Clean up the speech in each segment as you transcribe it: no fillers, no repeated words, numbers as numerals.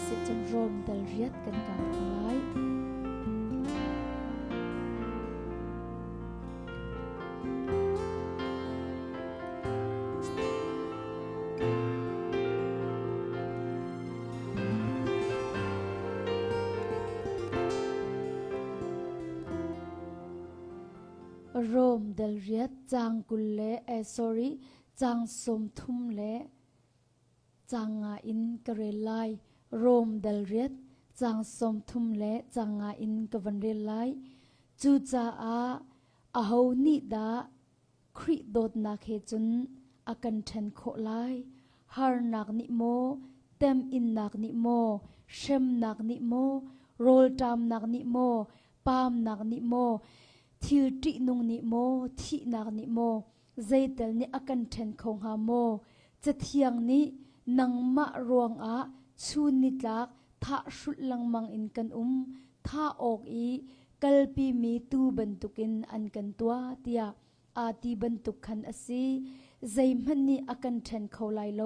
สิจันรมดลเรียดกันกาบไลรมดลเรียดจางกุลเลsorry จางสมทุมเลจางอินกเรลัยโรมดลเรียดจางสมทุมเลจางอินกวันเรลัยจูจาอาหูนิดาคริโดดนักเฮจุนอากันเทนโคไลฮาร์นักนิโมเต็มอินนักนิโมเชมนักนิโมโรลตามนักนิโมปามนักนิโมทิลตินุงนิโมทินักนิโมใจเตลนี่อากันเทนคงฮาโมจะเทียงนี้นังมะรวงชูนิตลักท่าชุดลังมังอินกันท่าออกกัลปีมีตูบันตุกินอันกันตัวเตียอาตีบันตุกขันอสีใจมันนี่อากันเทนเขาไลโล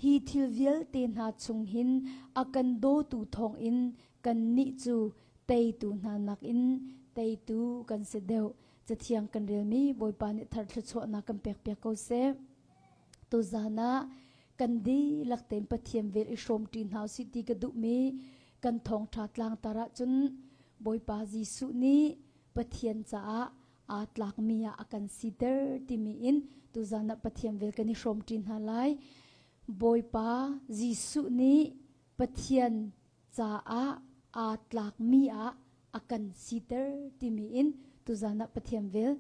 ฮีทิลเวลเตนหาชงหินอากันโดตูทองอินกันนิจูเตยตูนานักอินเตยตูกันเสดวจะเทียงกันเรียลมีบอยปานิทัดชดนักกันเปียกเปียกเขาเซตุจานะกันดีหลักเต็มปะเทียมเวลอิชมตีนหาวสิตีกระดุมีกันทองทัดลางตาระจนบอยปาจิสุนี้ปะเทียนจ้าอาตลักมีอากันซีเดอร์ติมีอินตุจานะปะเทียมเวลกันอิชมตีนหาไลบอยปาจิสุนี้ปะเทียนจ้าอาตลักมีอากันซีเดอร์ติมีอินตุจานะปะเทียมเวล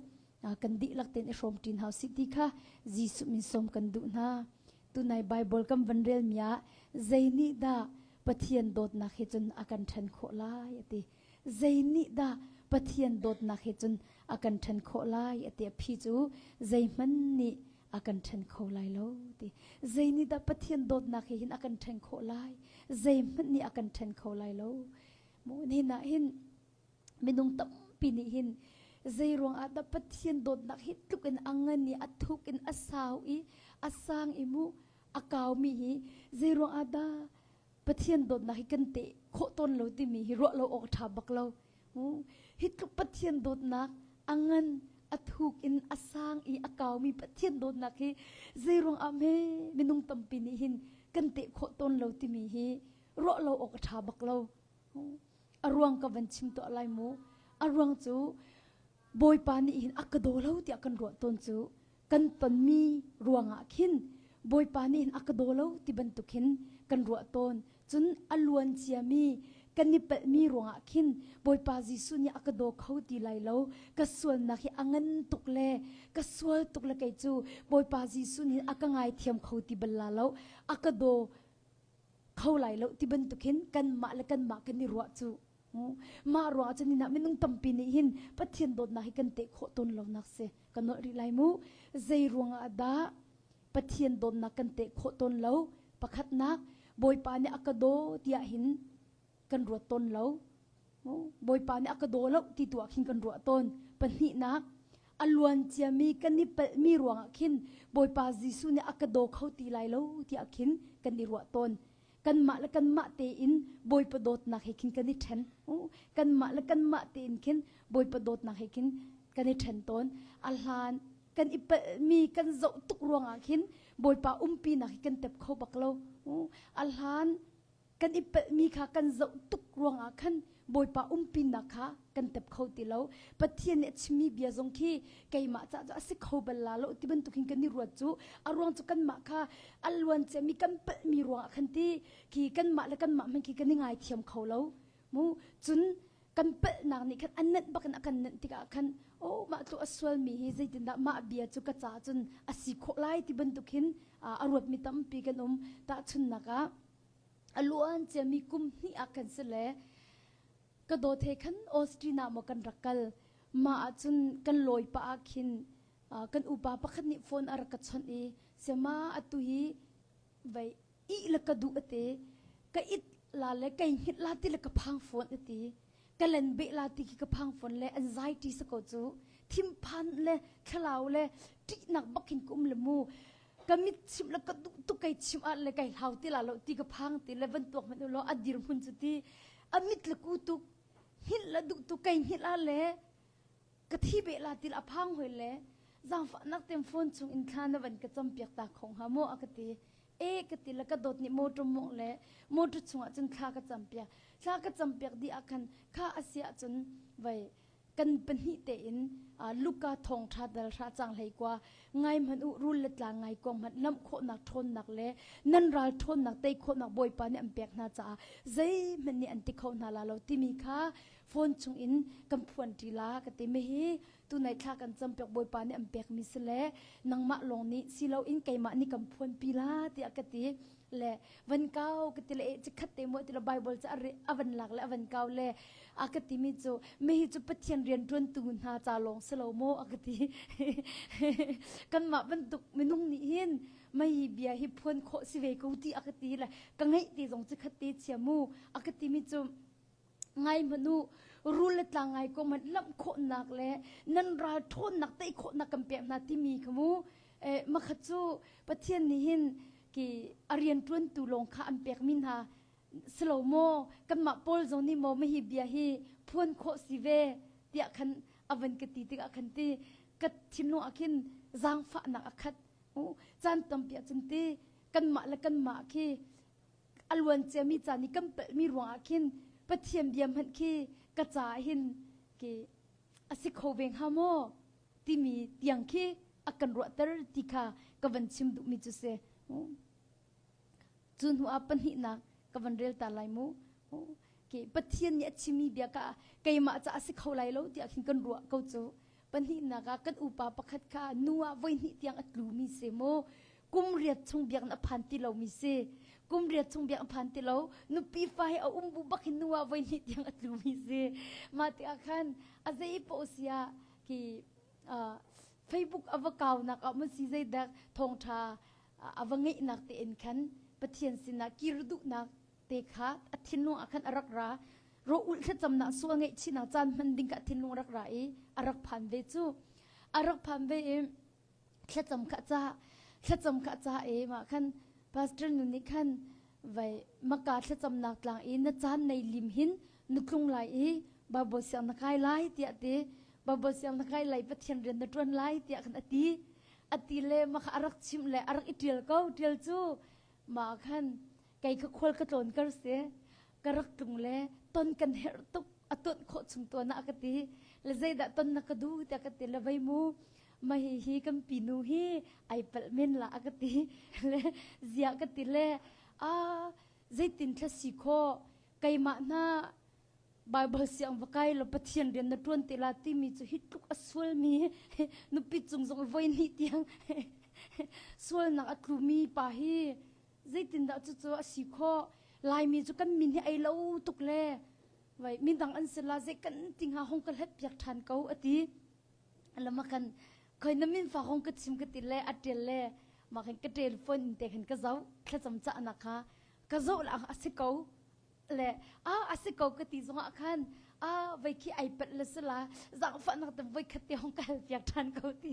กันดีหลักเต็มอิชมตีนหาวสิตีค่ะจิสุมิสมกันดุนาตุนายไบเบิลกัมวันเรลมียใจนิดาปะเทียนโดดนักเฮจนอากันทันโคลายติใจนิดาปะเทียนโดดนักเฮจนอากันทันโคลายติพี่จูใจมันนี่อากันทันโคลายโลติใจนิดาปะเทียนโดดนักเฮหินอากันทันโคลายใจมันนี่อากันทันโคลายโลโมนี่นะหินไม่ต้องตั้มปีนี้หินใจรวงอาดปะเทียนโดดนักฮิตทุกันอังเงินนี่อัทุกันอาสาวอาสางอิมูอากาวมีฮีเจรวงอาดาปะเทียนโดดนักฮิกันเตะโคต้นเราติมีฮิรัวเราออกทาบักเราฮิตุปะเทียนโดดนักอังเงินอัทุกินอาสางอากาวมีปะเทียนโดดนักฮิเจรวงอาเมมินุงตัมปินีหินกันเตะโคต้นเราติมีฮิรัวเราออกทาบักเราอรวงกับวันชิมตัวอะไรมูอรวงจูบอยปานี่หินอักโดเล่าที่อักันรัวต้นจูกันปันมีรวงอาขินบอยปานี่หินอักโดเล่าที่บรรทุกหินกันรัวต้นจนอลวนเจียมีกันนิเปมีรวงอาขินบอยปาจิสุนี่อักโดเขาตีไลเล่ากระส่วนนักฮิอังันตุกเล่กระส่วนตุกเล่ไกจูบอยปาจิสุนี่อักง่ายเทียมเขาตีบัลลาเล่าอักโดเขาไลเล่าที่บรรทุกหินกันมาและกันมากันนิรัวจูมารัวจันนี่นะไม่ต้องตั้มปีนี้หินปะเทียนโดดนักกันเตะโคตนเรานักเสกันนอริไลมูใจรวงอาดาปะเทียนโดดนักกันเตะโคตนเราประคัดนักบอยปานี่อักโดที่หินกันรัวตนเราบอยปานี่อักโดเราที่ตัวหินกันรัวตนปะนี่นักอลวนเจียมีกันนี่เปมีรวงหินบอยปาจิสุนี่อักโดเขาตีไลเราที่หินกันนี่รัวตนกันมาและกันมาเตอินบอยประโดดนักให้กินกันนี่เทนกันมาและกันมาเตอินกินบอยประโดดนักให้กินกันนี่เทนต้นอัลฮานกันอิปมีกันโจตุกรวงอากินบอยปาปีนักให้กันเต็บเข้าบักเราอัลฮานกันอิปมีค่ะกันโจตุกรวงอาคันบอยปาปีนักค่ะกันเต็บเข้าตีเราปะเทียนเนี่ยชิมีเบียจงคีไก่มาจะสิเข้าบัลลาเราที่บรรทุกกันนี่รวดจูอารวงจุกันมาค่ะอัลวันจะมีกันเปมีรวงอาคันที่ขี่กันมาและกันมามันขี่กันยังไงเทียมเขาเรามูจุนกันเปนักนี่คันอันนั้นบักนักกันนั่นที่กันคันโอ้มาตัวอสวลมีให้ใจดินดามาเบียจุกจ้าจุนอสิโคไลที่บรรทุกหินอารวดมีตั้มปีกันตาชุนนักอลวนจะมีกุมนี่อากันเสลก็โดเทคันออสตรีนามากันรักกัลมาจุนกันลอยปะอาคินกันอุปาปะคันนิฟอนอารักชนเสมาอตุฮีไว้อีละกดูอเตก็อิดลาเลก็หิดลาติละกพังฟอนอเตก็เล่นเบลาติกิกพังฟอนเลอันไซตี้สกอจูทิมพันเลขลาวเลที่นักบักหินกุมเลมู kami sim la ka tu kai chim a le kai hau ti la lo ti ka phang ti le ban tok man lo adir mun chu ti amit la ku tu hil la du tu kai hil a le ka thi be la ti la phang hoi le zang fa nak tem phone chung in khan na ban ka cham piak ta khong ha mo akati ka ti la ka dot ni mo to mo le mo tu chunga chun kha ka cham piak di akan kha asia chun vai kan panhi te in luka thong tha dal ra chang lai kwa ngai man u rul let la ngai kom man lam kho nak thon nak le nan ral thon nak te kho nak boy pa ne am pek na cha zai man ni anti kho na la lo ti mi kha phone chung in kam phuan ti la ka te me hi tu nai kha kan cham pek boy pa ne am pek mi se le nang ma long ni si lo in kai ma ni kam phuan pi la ti akati le van kau ka ti le chi khat te mo ti la bible cha avan lak le avan kau le akati mi chu me hi chu pathian rian tun tu na cha long selo mo akati kan ma ban tuk minung ni hin mai bia hi phon kho si ve ko ti akati la ka ngai ti jong chi khat ti chiamu akati mi chu ngai manu rulet la ngai ko man lam kho nak le nan ra thon nak te kho nak kam pe na ti mi khamu ma khachu pathian ni hin ki arian tun tu long kha am pek min ha slow mo kan ma pol zong ni mo me hi bia hi phun kho si ve tia khan avan ke ti ti khan ti kat thin no akhin zang fa na akhat chan tam pia chun ti kan ma khi alwan che mi cha ni kam pe mi ro akhin pathiam biam han khi ka cha hin ki asik ho veng ha mo ti mi tiang khi akan ro ter ti kha ka van chim du mi chu se chun hu apan hi na ka van rel ta lai mu ke pathian ni chimi bia ka kai ma cha asik ho lai lo ti akhin kan ro ko chu pan hi na ka kan upa pakhat kha nuwa voi ni tiang atlu mi se mo kum riat chung biak na phan ti lo mi se kum riat chung biak phan ti lo nu pi fai a bu bakhin nuwa voi ni tiang atlu mi se ma ti akhan azai po sia ki Facebook avakaw nak amun si zai dak thong tha avangai nak te en khan pathian sina kirdu nak te kha athinu akhan arak ra ro ul kha chamna suangai china chan man ding ka thinu rak ra e arak phan ve chu arak phan ve e kha cham kha cha e ma khan pastor nu ni khan vai maka kha cham nak tlang e na chan nei lim hin nuklung lai e babo siang na kai lai ti ate babo siang na kai lai pathian ren na tron lai ti khan ati le ma kha arak chim le arak itil ko til chu ma khan kai kha khol ka ton kar se karak tung le ton kan her tuk atot kho chung to na akati le zai da ton na ka du ta ka te le vai mu ma hi kam pinu hi ai pal men la akati le zia ka ti le zai tin thla si kho kai ma na bible siang vakai lo pathian ren na tron te la ti mi chu hituk asul mi nu pi chung zong voi ni tiang sul na atlu mi pa hi zaitin da chu asi kho lai mi chu kan min hi ai lo tuk le vai min dang an sela ze kan ting ha hong kal het piak than ko ati alama kan khoi na min fa hong ka chim ka ti le atel le ma khan ka telephone te khan ka zau thla cham cha na kha ka zo la asi ko le asi ko ka ti zonga khan vai ki ipad le sala zang fa na tam vai khati hong kal piak than ko ti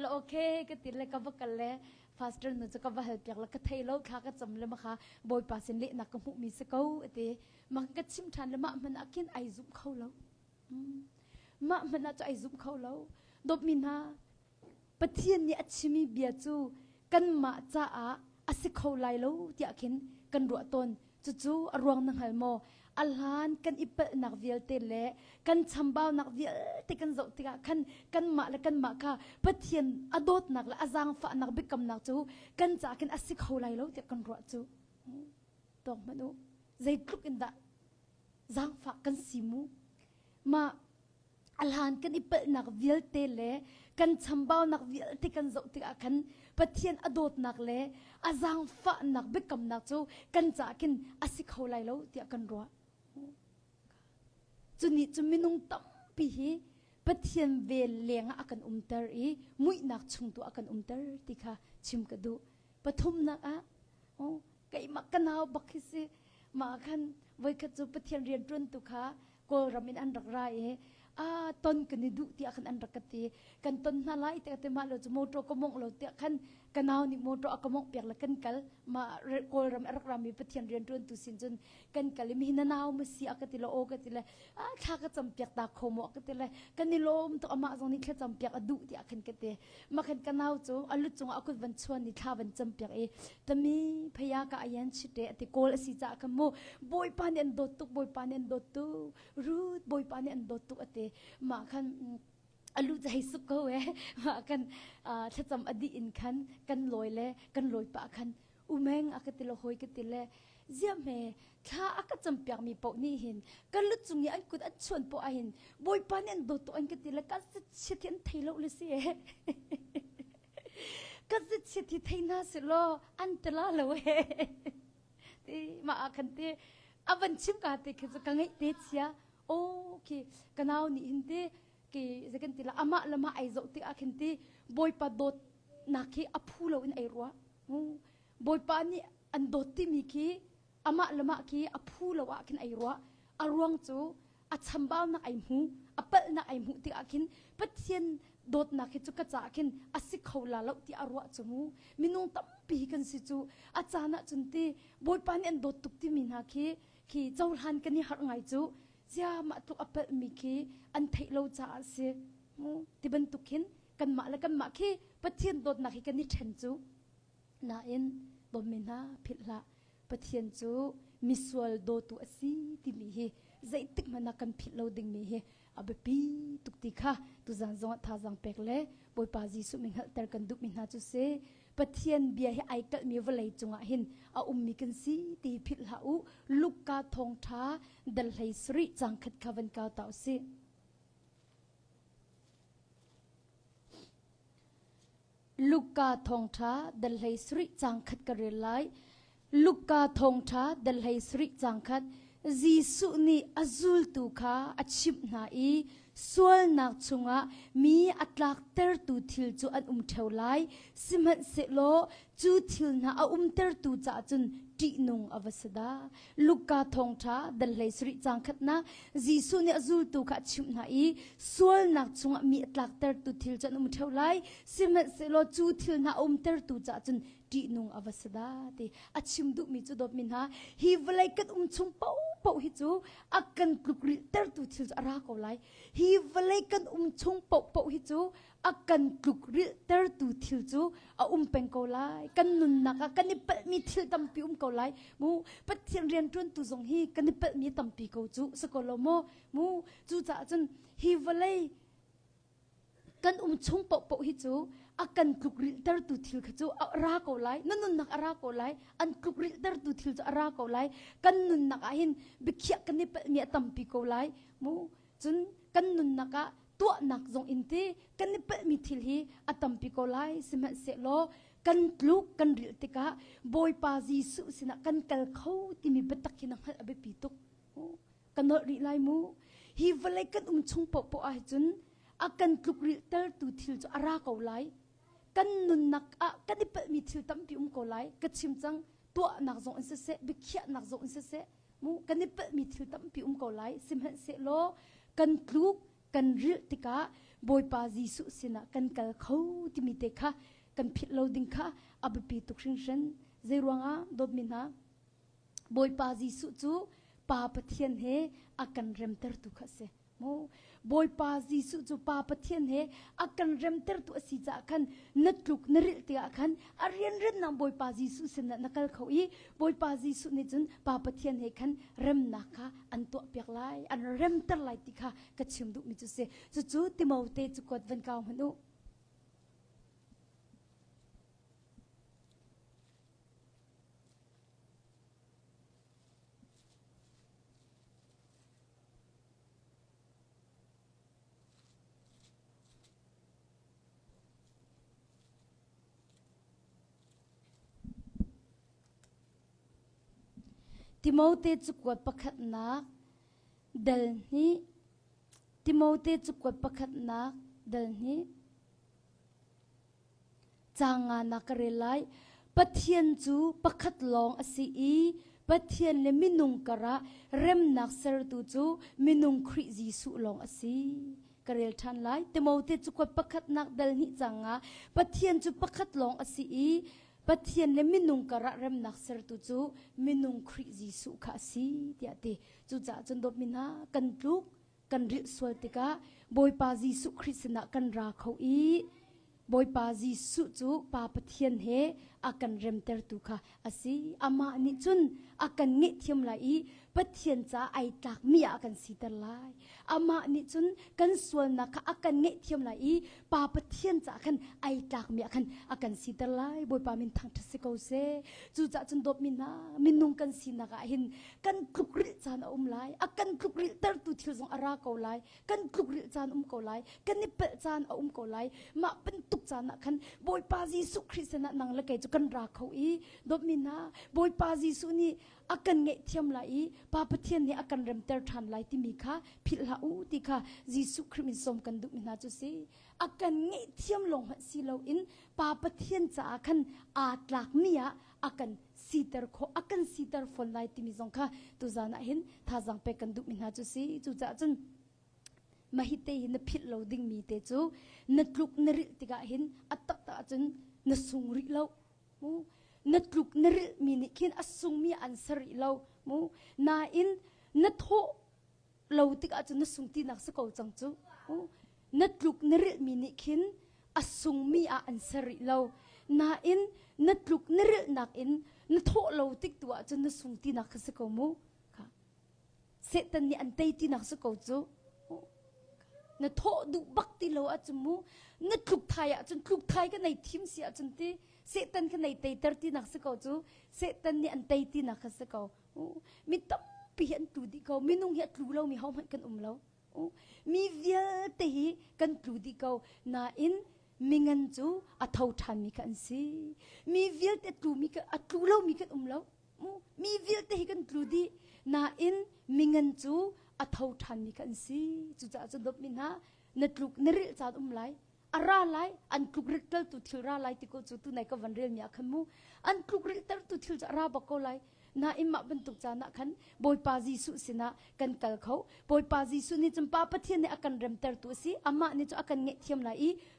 lo okay ka ti le ka bakal le faster nu ka va help yak la ka thailo kha ka cham le ma kha boy pa sin le na ka mu mi se ko ate ma ka chim than le ma man akin ai zum kho lo ma man cha ai zum kho lo dop min ha pathian ni achimi bia chu kan ma cha asi kho lai lo ti akin kan ro ton chu arwang nang hal mo alhan kan ipal nak vial te le kan chambao nak vial te kan zo tika kan ma ka pathian adot nak la azang fa nak bikam nak chu kan cha kan asik holai lo te kan ro chu tong manu zai kluk in da zang fa kan simu ma alhan kan ipal nak vial te le kan chambao nak vial te kan zo tika kan pathian adot nak le azang fa nak bikam nak chu kan cha kin asik holai lo te kan ro chuni chuminung tam pi hi pathian ve lenga akan umtar i mui nak chung tu akan umtar tikha chim ka du pathum na kai makanaw bakhisi ma khan voi kha chu pathian rian tun tu kha ko ramin an rak ra e ton kani du ti akan an rakati kan ton na lai te ma lo chu moto ko mong lo te khan กันเอานี่โมโตอากมกเปียกละกันกัลมาโกลรำรักรำมีปะเทียนเรียนรุ่นตุสินจนกันกัลมีหินนาวมาสีอากติละโอกติละข้าก็จำเปียกตาโคมอากติละกันนี่ลมตัวอามาตรงนี้แค่จำเปียกอดุที่อาคันกันเตมาคันกันเอาจูอลุจงอากุวันชวนนี่ท่าวันจำเปียกแต่มีพยากะอายันชิเตอติโกลสิจ่ากันโมบอยปานยันโดตุกบอยปานยันโดตุรูดบอยปานยันโดตุกอติมาคันอลูจะให้สุกเว้มากันถ้าจำอดีตอินคันกันลอยเล่กันลอยปะคันอุเมงอากติละหอยกติละเจียเมถ้าอากจำเปียกมีปกนี่เห็นกันลุจุงนี้อันกุดอันชวนปอเห็นบอยปานยันโดตุอันกติละกันสิเชียนไทยโลกเลยสิกันสิเชียนไทยน่าสิโลอันตลาดเลยที่มาอาคันที่อวันชิมกาติคือจะกังไงเตเชียโอเคกันเอานี่เห็นที่ki zakan tila ama lama ai zo ti akhinti boy pa dot nakhi aphulo in ai ruwa boy pa ni an dot ti mi ki ama lama ki aphulo wa khin ai ruwa arwang chu a chambal na ai mu apal na ai mu ti akhin pathian dot nakhi chu ka cha khin asik khola lo ti arwa chu mu minung tam pi kan si chu achana chunti boy pa ni an dot tuk ti min ha ki chawlhan kan ni har ngai chu sia ma tu apal mi ki an thei lo cha se ti ban tukin kan ma la kan ma ki pathian dot na ki kan ni then chu na in bom min na phitla pathian chu miswal do tu asi ti mi hi zai tik mana kan phit lo ding mi hi abepi tukti kha tu zang zong tha zang pek le boi pa ji su min hal ter kan duk min ha chu se pathian bia hi ai kal mi walai chunga hin a ummi kan si ti phit la u lukka thong tha dal hlei sri chang khat khawan ka taw si lukka thong tha dal hlei sri chang khat ka re lai lukka thong tha dal hlei sri chang khat jisu ni azul tu kha achip na I sual nak chunga mi atlak ter tu thil chu an theu lai siman se lo chu thil na a ter tu cha chun ti nung avasada lukka thong tha dal hlei sri chang khat na jisu ni azul tu kha chim na I sual nak chunga mi atlak ter tu thil chu an theu lai siman se lo chu thil na ter tu cha chun ti nung avasada te achim du mi chu dop min ha hi vlai kat chung pau hi chu akan klukri ter tu thil ara ko lai hi vlai kan chung pau hi chu akan klukri ter tu thil chu a peng ko lai kan nun naka kan ni pa mi thil tam pi ko lai mu pathian rian tun tu zong hi kan ni pa mi tam pi ko chu sakolomo mu chu cha chun hi vlai kan chung pau hi chu akan klukri ter tu thil kha chu ra ko lai nun nak ara ko lai an klukri ter tu thil chu ara ko lai kan nun nak a hin bikhya kan ni pa mi tam pi ko lai mu chun kan nun naka tua nak zong inti kan ni pa mi thil hi atam pi ko lai sima se lo kan kluk kan ril tika boy pa jisu sina kan kal khau ti mi betakina hal abe pituk kan no ri lai mu hi valai kan chung po a chun akan kluk ril ter tu thil chu ara ko lai kan nun nak a kan ni pa mi thil tam pi ko lai ka chim chang tua nak zong in se bikhya nak zong in se mu kan ni pa mi thil tam pi ko lai sima se lo kan kluk kan ril tika boy pa jisu sina kan kal khau ti mi te kha kan phit loading kha abapi tukring shan zeruanga dot min ha boy pa jisu chu pa pathian he akan remter tu kha se mo boy pa jisu chu pa pathian he akan remter tu asi cha khan natluk naril ti khan arian ren nam boy pa jisu sina nakal khau I boy pa jisu ni chun pa pathian he khan rem na kha an to pek lai an rem ter lai ti kha ka chim du mi chu se chu timote chu kot van kaw hanu Timote chukwat pakhat nak dal ni Timote chukwat pakhat nak dal ni changa nakarelai pathian chu pakhat long asi I pathian le minung kara rem nak ser tu chu minung khri jisu long asi กระเรลทันไลแต่โมเตจุกประคัดนักเดลนิจังอาปัทเทียนจุประคัดลองอสีปัทเทียนเลมินุงกระเรมนักเสรตุจูมินุงคริจิสุขาสีเดียเตจูจ่าจนดบมินากันลุกกันริสวลติกาบอยปาจิสุคริสนะกันราเขาบอยปาจิสุจูปาปัทเทียนเฮอากันเรมเตอร์ตุค่ะอสีอามานิจุนอากันเงเทียมไลปัทเทียนจ้าไอตักมีอากันสีตะไลอามานิจุนกันส่วนนักอากันเงเทียมไลปาปัทเทียนจ้ากันไอตักมีอากันอากันสีตะไลบอยปามินทังทัศกเอาเซจูจ่าจนดบมินามินุงกันสีนักหินกันคลุกริจานไลอากันคลุกริเตอร์ตุทิลซงอาราเกาไลกันคลุกริจานเกาไลกันนิเปจานเกาไลมาเป็นตุกจานนักขันบอยปาจิสุคริสนะนังละเกจกันราเขาดบมินาบอยปาจิสุนี่อากันเงเทียมไลปาปเทียนนี่อากันเรมเตอร์ทันไลที่มีค่ะพิลาอูติค่ะจิสุคริมินสมกันดุมินาจุสีอากันเงเทียมลงหัดสีเราอินปาปเทียนจะอากันอาตลักมีอากันซีเตอร์โคอากันซีเตอร์ฟอนไลที่มีสงค่ะตุจานะเห็นท่าจังไปกันดุมินาจุสีจุจ่าจนมาฮิตเตหินพิลเราดิ่งมีเตจูนัดลุกนริติกาเห็นอัตตะจนนสุงริเรานัดลุกนริมีนิคินอสุงมีอันสริเรานาอินนัดโฮเราติกาจนนสุงตีนักสกอจังจูนัดลุกนริมีนิคินอสุงมีอันสริเรานาอินนัดลุกนรินักอินนัดโฮเราติกตัวจนนสุงตีนักสกอมูค่ะเสตันนี่อันเตยตีนักสกอจูนัดโฮดูบักติเราอาจจะมูนัดลุกไทยอาจจะลุกไทยกันในทีมเสียจนที่เสตันกันในเตยเตอร์ตีนักสกอจูเสตันนี่อันเตยตีนักสกอมีตั้มปีอันตูดิเขามีนุ่งเหี้ยตูเรามีห้องมันกันเรามีเวียเตะกันตูดิเขานาอินมีเงินจูอัฐาวทันมีกันสิมีเวียเตตูมีกันอัฐเรามีกันเรามีเวียเตะกันตูดินาอินมีเงินจูอัฐาวทันมีกันสิจุจ่าจนดบมินานัดลุกนริจาดไลอาราไลอันคลุกริตเตอร์ตุทิลราไลติโกจูตุไหนก็วันเรียนมีอาคันมูอันคลุกริตเตอร์ตุทิลจะราบกไลนาอิมะเป็นตุกจานะคันบอยปาจิสุสินะกันกัลเขาบอยปาจิสุนี่จำปาปะเทียนนี่อากันเรมเตอร์ตุสิอามานี่จะอากันเงเทียมไล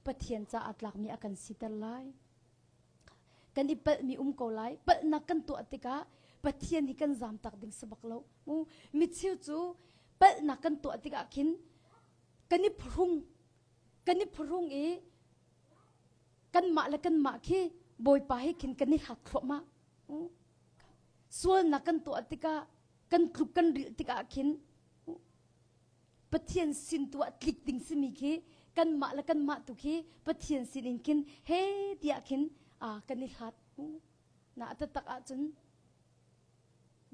ปะเทียนจะอัตลักมีอากันสิตไลกันอีเปมีกไลเปนักกันตัวติกาปะเทียนนี่กันจามตักดิ่งสบักเรามิชิวจูเปนักกันตัวติกาคินกันนี่พรุงกันมาและกันมาคีบอยปาให้คินกันนี่หักครมาส่วนนักกันตัวติกากันคลุกกันริติกาคินปะเทียนสินตัวคลิกดิ่งสมีคีกันมาและกันมาตุคีปะเทียนสินคินเฮเดียคินกันนี่หัดน่าจะตักอาจน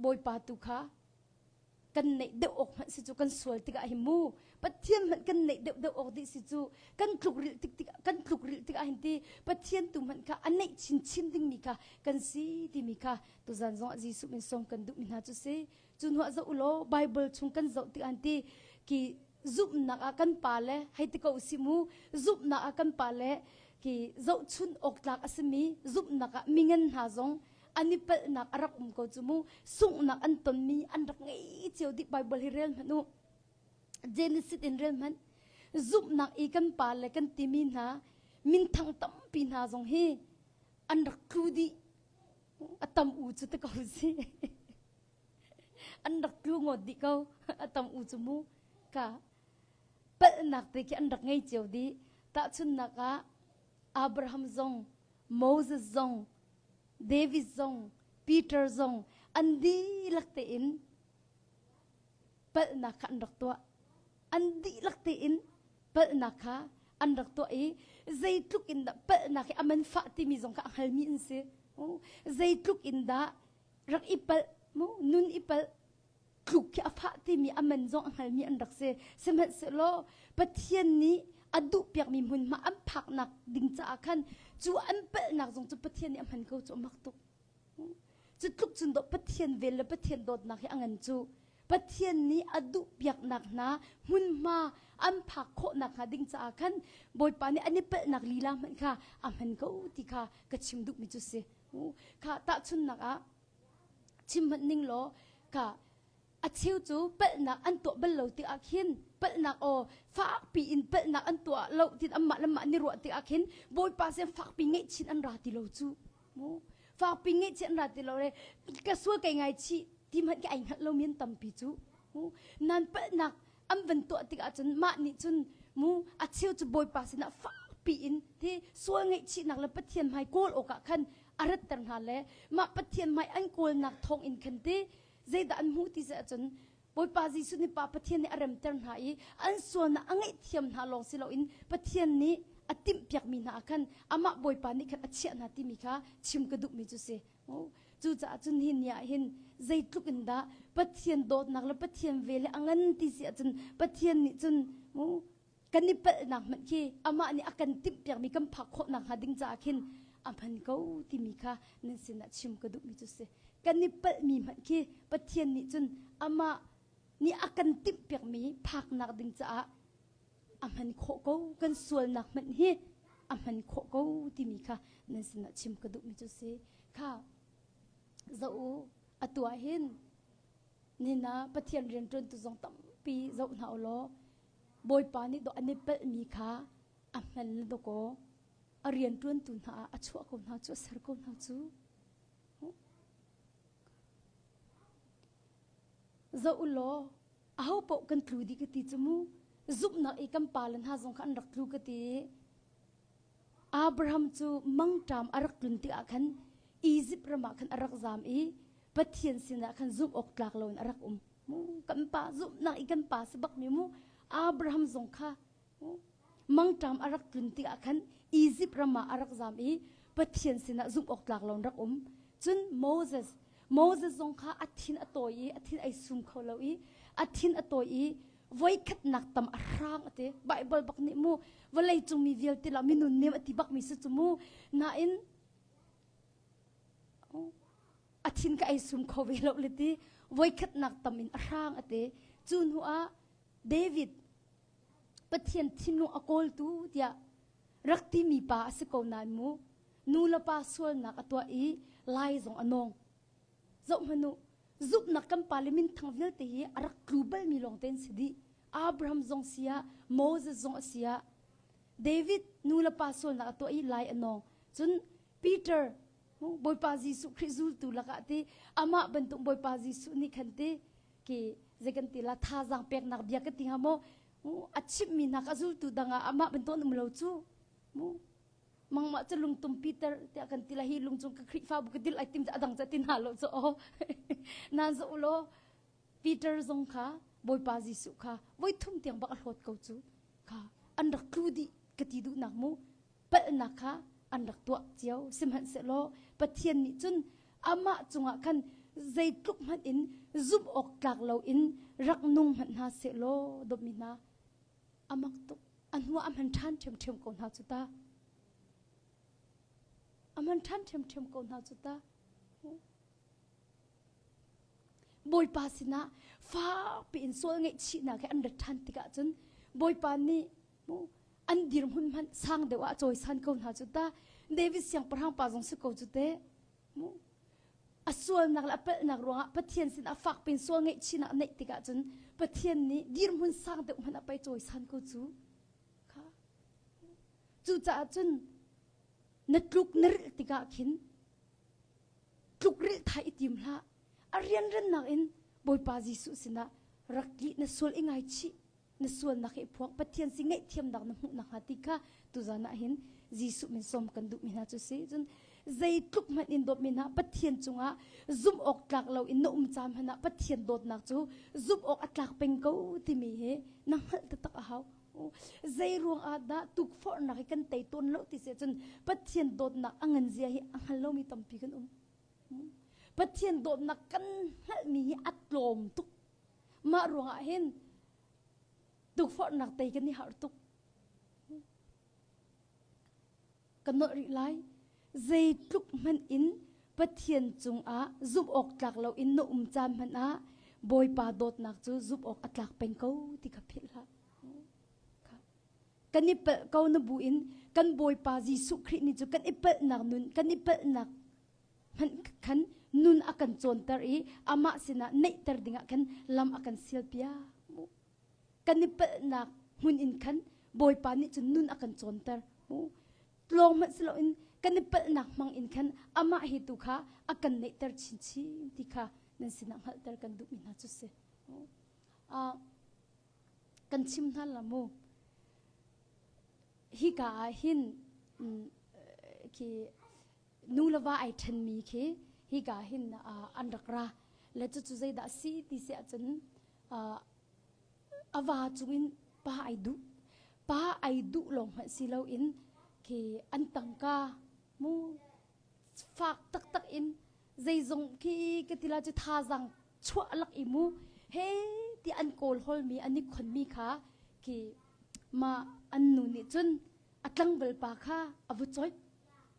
บอยปาตุค่ะกันในเดาออกมันสิจูกันสวยติกาหิมูปัทเทียนมันกันในเดาออกดิสิจูกันคลุกริติกากันคลุกริติกาหินตีปัทเทียนตุมันค่ะอันในชินดิ่งมีค่ะกันสีที่มีค่ะตุจันจงจีสุเป็นสมกันดุมินาจุเซจุนหัวจะอุโลไบเบิลชงกันจะติอันตีกีซุบนักอากันปาเลให้ติกาอุสิมูซุบนักอากันปาเลกีจะชุนออกจากอสมีซุบนักมิเงินหาจงอันนี้เป็นนักอารักก็จมูสุงนักอันต้นมีอันรักไงเจียวดิไบเบิลฮิเรลมันนูเจเนซิสอินเรลมันซุบนักอีกันปาเลกันติมินหามินทั้งตั้มปีนาจงเฮอันรักครูดิอัตมอูจุดเขาสิอันรักครูงดดิเขาอัตมอูจมูกะเป็นนักแต่ที่อันรักไงเจียวดิตาชุนนักอับราฮัมจงโมเสสจงเดวิดซงปีเตอร์ซงอันดีลักเตอินเป็นนักอันรักตัวอันดีลักเตอินเป็นนักอันรักตัวใจทุกอินดาเป็นนักอเมนฟาติมีซงกับฮัลมีอินเซใจทุกอินดารักอิปลนุนอิปลคลุกที่อฟาติมีอเมนซงฮัลมีอันรักเซสมัยเสโลปะเทียนนี้อดุเปียกมีมุนมาอันผักนักดิ่งจะอาคันจูอันเป็นนักจงจุปะเทียนนี่มันเขาจูมักตุกจุดลุกจุนดปะเทียนเวลปะเทียนโดดนักให้อังจูปะเทียนนี้อดุเปียกนักนะมุนมาอันผักโคนักหาดิ่งจะอาคันบอยปานี่อันนี้เป็นนักลีลามันค่ะมันเขาที่ค่ะกระชิมดุมิจุเสค่ะตาชุนนักชิมมันนิ่งล้อค่ะอาชิวจูเป็นนักอันตัวเบลล์ที่อาคิน pel nak o fak pi in pel nak an tua lo tin amma lama ni ro ti akhin boy pa se fak pi ngai chin an ra ti lo chu mo fak pi ngai chin ra ti lo le ka su kai ngai chi ti man ka ai hat lo min tam pi chu mo nan pel nak am ban tua ti a chun ma ni chun mu a chiu chu boy pa se na fak pi in ti su ngai chi nak le pathian mai kol o ka khan arat tar na le ma pathian mai an kol nak thong in khan ti zai da an mu ti se chun boy pa ji su ni pa pathian ni aram tar na I an so na angai thiam na long silo in pathian ni atim piak mi na khan ama boy pa ni khan achia na ti mi kha chim ka duk mi chu se chu cha chun hin ya hin zai tluk in da pathian dot nak la pathian vele angan ti si chun pathian ni chun kan ni pel nak man ki ama ni akan tip piak mi kam phak kho nak ha ding cha khin aman ko ti mi kha nen sin chim ka duk mi chu se kan ni pel mi man ki pathian ni chun ama ni akan tip piak mi phak nak ding cha aman kho ko kan sual nak man hi aman kho ko ti mi kha nen sin chim ka duk mi chu se kha zo atua hin ni na pathian ren tron tu zong tam pi zo na lo boy pa ni do ani pel mi kha aman do ko arian tron tu na achua ko na chu sar ko na chu zo lo aho po kan tlu di ka ti chumu zup na e kam palan ha zong khan rak tlu ka ti Abraham chu mangtam arak tlun ti akhan Egypt rama khan arak zam I pathian sina khan zup ok tlak lon arak mu kan pa zup na I kan pa sabak mi mu Abraham zong kha mangtam arak tlun ti akhan Egypt rama arak zam I pathian sina zup ok tlak lon rak chun Moses zong kha athin atoi athin ai sum kholo I athin atoi I voi khat nak tam arang ate Bible bak ni mu walai chung mi vial ti la minun nem ati bak mi su chumu na in athin ka ai sum kho velo leti voi khat nak tam in arang ate chun hu a David pathian thinu akol tu tia rakti mi pa asiko nan mu nula pa sual nak atwa I lai zong anong zo manu zup na kam parliament thangvel te hi arak global mi long ten sidi Abraham zong sia Moses zong sia David nula pasol na to I lai anong chun Peter boy pa Jesu Christul tu laka te ama bantung boy pa Jesu ni khante ki zeganti la tha jang pek nak bia ka tinga mo achip mi nak azul tu danga ama bantung num lo chu mangma chalung tum Peter te akan tilahi lung chung ka khri fa bu ka dil ai tim adang cha tin halo cho na zo lo Peter zong kha boy pa Jesu kha boy thum tiang ba hlot ko chu kha an rak kludi ka ti du nak mu pa na kha an rak tua chiao simhan se lo pathian ni chun ama chunga khan zai tluk man in zup ok tlak lo in rak nung man ha se lo domina amak tu anwa amhan than them ko na chu ta aman than them ko na chu ta boy pa sina fa pi in sol ngai chi na ke an than ti ka chun boy pa ni an dir hun man sang de wa choi san ko na chu ta David siang parhang pa jong se ko chu te asol nak la pa nak ronga pathian sin afak pin sol ngai chi na nei ti ka chun pathian ni dir hun sang de man apai choi san ko chu kha chu cha chun natluk ner tika khin tluk ril thai itim la arian ren nak in boy pa Jesu sina rakli na sol ingai chi na sol nak e phuak pathian si ngai thiam dak na mu na hatika tu zana hin Jesu min som kan du mina chu se jun zai tluk man in dot mina pathian chunga zum ok tlak lo in no cham hana pathian dot nak chu zum ok atlak peng ko ti mi he nang hal ta tak a haw zai ruang ada tuk for na kan tai ton lo ti se chun pathian dot na angan zia hi angal lo mi tampi kan pathian dot na kan hal mi hi atlom tuk ma ruang a hen tuk for nak tai kan ni har tuk kan no ri lai zai tluk man in pathian chung a zup ok tlak lo in no cham man a boy pa dot nak chu zup ok atlak peng ko ti ka phil ha kan ipel kau na buin kan boy pa Jesu Christ ni chu kan ipel nak nun kan ipel nak man kan nun akan chon tar I ama sina nei tar dinga kan lam akan silpia กันนิเปนักหุ่นอินคันบอยปานี่จนนุ่นอากันจนเตอร์ลองมันสลอินกันนิเปนักมังอินคันอามาฮิตุค่ะอากันเนเตอร์ชินชิติค่ะนั่นสินักฮัลเตอร์กันดุมินาจุเซกันชิมนั่นละโมฮิกาหินคีนูลว่าไอทันมีคีฮิกาหินอันดักราและจุดใจดัชซีที่เสียจนอาวาจุอินป้าไอดุลงมาสิเราอินคีอันตังกามูฝากตักอินใจจงคีกติลาจะท่าจังชัวลักอิมูเฮ้ที่อันโกลฮอลมีอันนี้คนมีค่ะคีมาอันนูนี่จนอัตลังเวลปาค่ะอาวุธจ่อย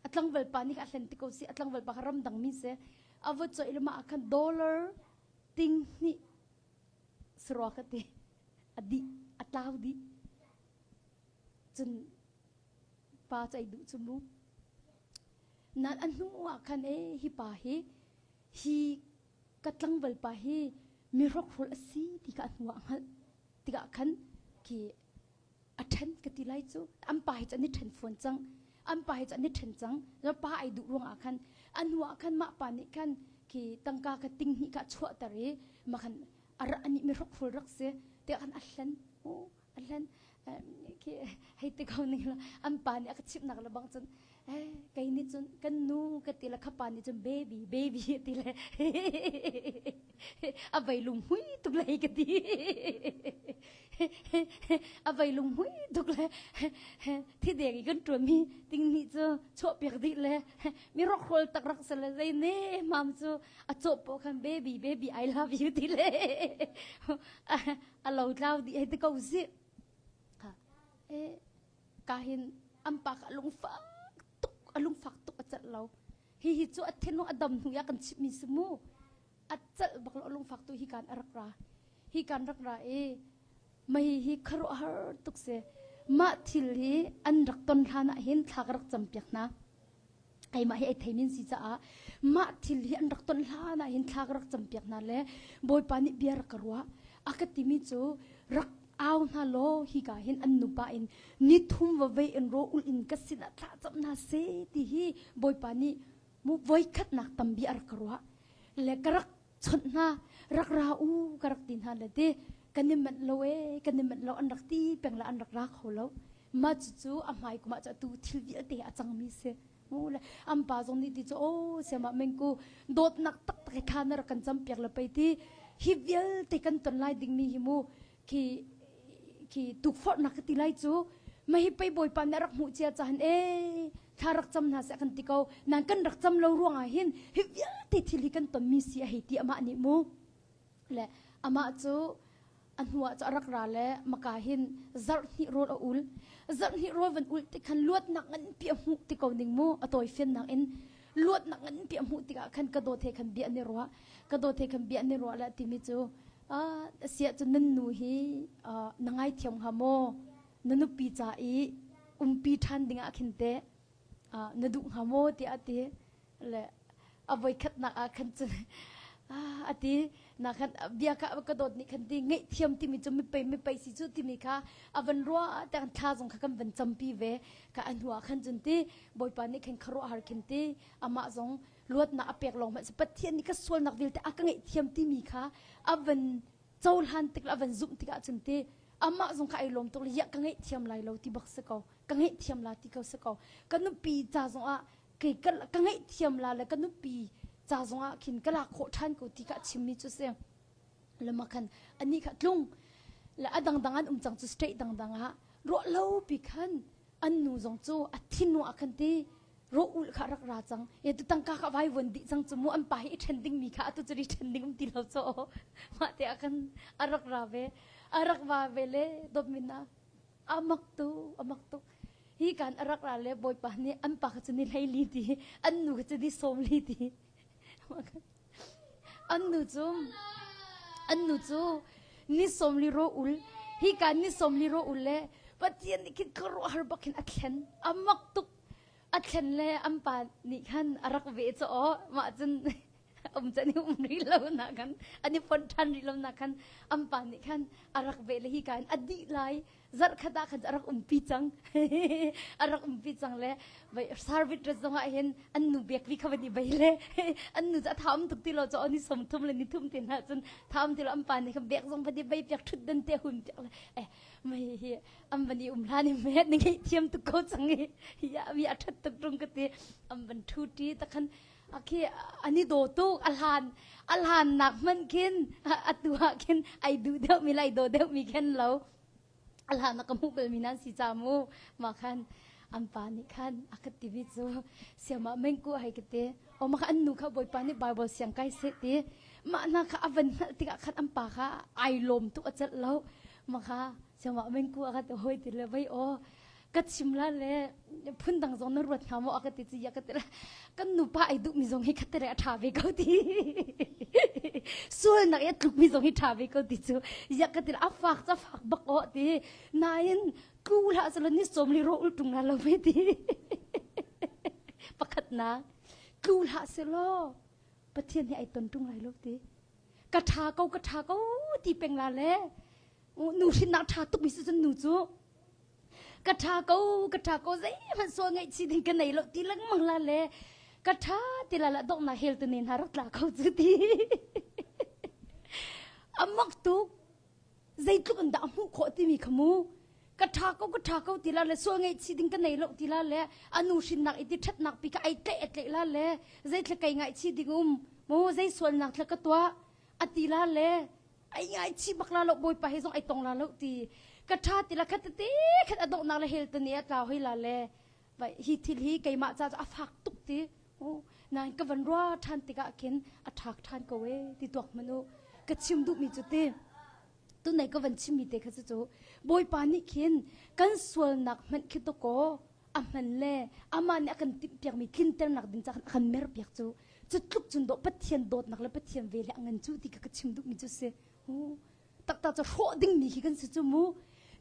อัตลังเวลปานี่ก็อัตลันติโกสิอัตลังเวลปาคารำดังมิเสอาวุธจ่อยละมาอากัน$ติงนี่สระกันเตอดีอัตลาวดีจนปาใจดุจมูกนั้นอันนู้อากันฮิปาฮิกัตลังเวลปาฮิมีรกโฟลสีที่กันวางที่กันคีอัฐันกติไลจูอันป่าให้จันนิทันฝนจังอันป่าให้จันนิทันจังแล้วป่าไอดุรวงอาคันอันหัวอาคันมาป่านิคันคีตั้งกากติงหิกะชัวตะเรมาคันอะไรอันนี้มีรกฟูรักเสียเดี๋ยวอันอัลลันอัลลันคีให้ติเขานี่ละอันป่านี่อักชิบนักละบางจนไกนี่จนกันนูกติละขับป่านี่จนเบบี้ติละอาไปลุงหุยตุกเลยกติอาไปลุงหุยตุกเลยที่เด็กอีกคนตัวมีติงนี่จะชอบเปียกดิเลยมีรกโคลตักรักสละใจเน่มามจะอาจบพอคันเบบี้I love you ติเลยเราเล่าดีให้ติเขาสิค่ะกาหินอัมปากลุงฟักตุกอาจจะเราฮิจูอัดเทนโนอดัมหุยกันชิมีสมูอาจจะบักลุงฟักตุฮิการรักราไม่ฮิคารุฮาร์ตุกเสมาทิลฮีอันรักตนทานะเห็นทากรักจำเปียกนะไอมาให้ไอเทมินสิจ้ามาทิลฮีอันรักตนทานะเห็นทากรักจำเปียกนะเล่บอยปานิเบียรักรัวอากติมิจูรักเอาหน้าโลฮิกาเห็นอันนุปาอินนิทุมวะเวอินโรอุลอินกัสินะท่าจำนาเซติฮีบอยปานิมุไว้คัดนักตัมบีรักรัวเล็กรักชนนารักราอูกรักดินฮาเลเดกันนี่มันโลกันนี่มันโลอันรักตีเป็นละอันรักรักเขาแล้วมาจู่ๆอำไมกูมาจะตูทิลวิเตะจังมิเสมูเลยอัมปาจงนี่ดิโอเสียมาเมงกูโดดนักตักตะขานรักกันจำเปียกละไปที่ฮิวิลเตกันตนไลดิ่งมีหิมูคีตุกฟอดนักติไลจู่ไม่ให้ไปบ่อยปานรักมุเจียจันถ้ารักจำน่าเสียกันติเขานั่งกันรักจำเราร่วงหินฮิวิลเตทิลิกันตนมีเสียให้ที่อามานี่มูและอามาจู่อันหัวจะรักราและมากาหินจัดหิโรดอุลวันอุลที่ขันลวดนักเงินเปียมุที่เขาหนึ่งมูอตัวเฟียนนักเอ็นลวดนักเงินเปียมุที่ขันกระโดดเทขันเบียนในรัวและที่มิจูเสียจนนั่นหนูฮีนังไอเทียมฮามโมนันปีจ่าอีปีทันดิ่งอาคินเตนัดุฮามโมที่อาทิและเอาไว้ขัดนักอาคันจนอาทินักขันเบียกะกระโดดนี่ขันที่ไงเทียมที่มิจูไม่ไปสิจูที่มิค่ะอาวันรัวแต่กันท่าจงขันวันจำปีเวกะอันหัวขันจนที่บอยปานี่ขันคารุฮาร์คินที่อามาจงลวดนักเปียกลงมาสปัดเทียนนี่ก็ส่วนนักวิลแต่อากังไงเทียมที่มิค่ะอาวันเจ้าหันติกอาวันซุ่มติกาจนที่อามาจงข้าไอลมตัวเลยกังไงเทียมลายเราที่บักสกาวกังไงเทียมลาที่เขาสกาวกันนุปีจ้าจงกังไงเทียมลาและกันนุปีจ้าจงขินกะลาโคทันกูที่กะชิมมิจุเสียงแล้วมาคันอันนี้ขัดลุงและดังอันจังจุสเตย์ดังรัวเล่าปีคันอันนูจงจูอัทินูอาคันที่รัวอุลขารักราจังยันตุตั้งกากะไว้วันดิจังจมูอันไปเทรนดิ้งมีค่ะตุจริเทรนดิ้งตีเราโซมาเตะอาคันอารักราเวเลดมินาอามักตุฮีการอารักราเลบอยปานี่อันปากจะนี่ไลลีดีอันนูจะดีสมลีดีอันนูจูนี่สมลีโรอุลฮีการนี่สมลีโรอุลเลปัจจัยนี่คิดครัวฮาร์บักขินอัดเข็นอามักตุอัดเข็นเลอันปานี่ขันอารักเวจมาจน จะนี่รีเราหนักกันอันนี้ฝนทันรีเราหนักกันปานนี่กันอารักเบลฮีกันอดีไลจัดขดาขันอารักปีจังอารักปีจังเลยไปสารวิทย์จะว่าเห็นอันนูเบียกวิควันนี้ไปเลยอันนูจะทำทุกที่เราจะอันนี้สมทุมเลยนี่ทุ่มเต็มนะจนทำที่เราปานนี่กันเบียกส่งพอดีไปเบียกทุดดันเตะหุ่นจังเลยไม่เฮียวันนี้ลานี่แม่นี่ไงเทียมตุกโคจังเลยยาวิอาทัดตุกตรงกันตีวันทุดีตะคันโอเคอันนี้โดตุกอัลฮันหนักมันกินอัตัวกินไอดูเดียวมีไรโดเดียวมีแค่เราอัลฮันนักมุกเป็นมีนันสิจามูมาคันปานิคันอักติวิจูเสียมาเมงกูให้กันเตอมาคันนูข้าบอยปานิไบเบิลเสียงไกเสตีมานาข้าวันติกะคันปาข้าไอลมตุกจัดแล้วมาข้าเสียมาเมงกูอักติโหยติเลยไว้โอกัดชิมละเลยพุ่นดังจงนรวดหามอักติจิยากัดละกันนูป้าไอดุมิจงให้กัดละทาเวกตีส่วนนักยัดลุกมิจงให้ทาเวกตีจูยากัดละฝากจะฝากบักอตีนายนกูละสลันนี่สมลิโรอุลตุงนาเราไม่ตีปักนะกูละสโลปะเทียนให้ไอตนตุงไรลูกตีกระทาเขาตีเป็นละเลยหนูชินนักทาตุกมิสุจนูจูกระทาเขาใจมันสวงไงชีดิกันไหนเราตีลังมังละเลยกระทาตีละละดอกนาเฮลตัวนี้หารักละเขาจุดีมักตุกใจตุกันดามุขอตีมีขมูกระทาเขาตีละเลยสวงไงชีดิกันไหนเราตีละเลยอนุชินนักอิติทัดนักปีกไอเตะละเลยใจทะไกไงชีดิงโมใจส่วนนักทะกตัวอตีละเลยไอไงชีบักละเราบอยไปให้ส่งไอตรงละเราตีกระทาติละคัตติคัดอดอกนาละเฮลตันเนียตาวให้ละเลไปฮิทิลฮีไกมาจ้าอาฟักตุกตีโอ้นายก็วันรัวทันติกะเข็นอัฐากทันก็เวติตัวมนุกระชิมดุมีจุดเตตัวไหนก็วันชิมมีเตคัสจูบอยปานิเข็นกันส่วนหนักมันคิดตัวก็มันเล่มันเนี่ยกันติเปียกมีคินเตอร์หนักดินจากกันเมรเปียกจูจุดลุกจุดโดปัทเทียนโดดหนักแล้วปัทเทียนเวลเงินจูติกะชิมดุมีจุดเสโอ้ตักตาจะโชดิ้งมีกันสิจูมู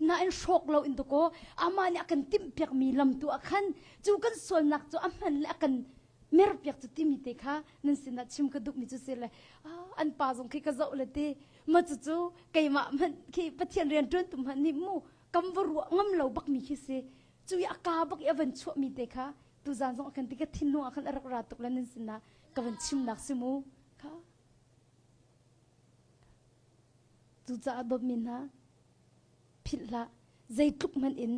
น่าเอ็นช็อกเราอินตุโกอามาเนี่ยกันติมเปียกมีลำตัวขันจูกันส่วนหนักจูอามันและกันเมื่อเปียกจูติมีเตค่ะนั่นสินะชิมกระดูกมีจูเสเลยอันป่าสงขี้กระเจ้าเลยเตมาจูไก่มามันขี้ปะเทียนเรียนจนตุมันนี่มูกำวรัวงำเราบักมีขี้เสจูยากาบักเอวันชั่วมีเตค่ะตูจานสงกันติกะทินนัวขันรักราตุกแล้วนั่นสินะกำวันชิมหนักสิมูค่ะตูจะดมินนะพิลละใจทุกมันอิน